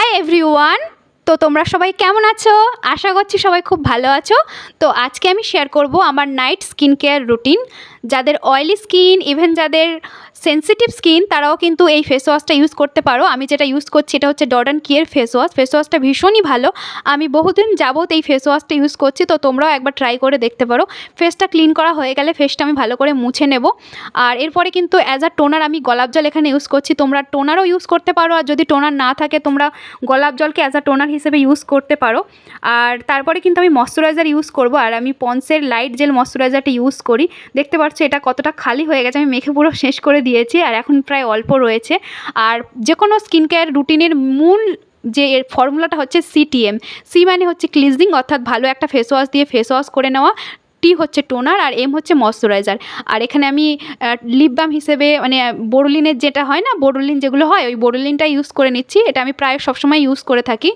Hi everyone. তো তোমরা সবাই কেমন আছো? আশা করছি সবাই খুব ভালো আছো। তো আজকে আমি শেয়ার করব আমার নাইট স্কিন কেয়ার রুটিন। যাদের অয়েলি স্কিন, ইভেন যাদের সেন্সিটিভ স্কিন, তারাও কিন্তু এই ফেস ওয়াশটা ইউজ করতে পারো। আমি যেটা ইউজ করছি এটা হচ্ছে ডট অ্যান্ড কিয়ের ফেস ওয়াশ। ফেস ওয়াশটা ভীষণই ভালো। আমি বহুদিন যাবত এই ফেস ওয়াশটা ইউজ করছি, তো তোমরাও একবার ট্রাই করে দেখতে পারো। ফেসটা ক্লিন করা হয়ে গেলে ফেসটা আমি ভালো করে মুছে নেব। আর এরপরে কিন্তু অ্যাজ আ টোনার আমি গোলাপ জল এখানে ইউজ করছি। তোমরা টোনারও ইউজ করতে পারো, আর যদি টোনার না থাকে তোমরা গোলাপ জলকে অ্যাজ আ টোনার হিসেবে ইউজ করতে পারো। আর তারপরে কিন্তু আমি ময়শ্চারাইজার ইউজ করব, আর আমি পন্সের লাইট জেল ময়শ্চারাইজারটা ইউজ করি। দেখতে পাচ্ছ এটা কতটা খালি হয়ে গেছে, আমি মেখে পুরো শেষ করে দিয়েছি, আর এখন প্রায় অল্প রয়েছে। আর যে কোনো স্কিন কেয়ার রুটিনের মূল যে ফর্মুলাটা হচ্ছে সিটিএম। সি মানে হচ্ছে ক্লিনজিং, অর্থাৎ ভালো একটা ফেস ওয়াশ দিয়ে ফেস ওয়াশ করে নেওয়া। টি হচ্ছে টোনার, আর এম হচ্ছে ময়শ্চারাইজার। আর এখানে আমি লিপ বাম হিসেবে মানে বোরোলিনের যেটা হয় না, বোরোলিন যেগুলো হয় ওই বোরোলিনটা ইউজ করে নিচ্ছি। এটা আমি প্রায় সবসময় ইউজ করে থাকি।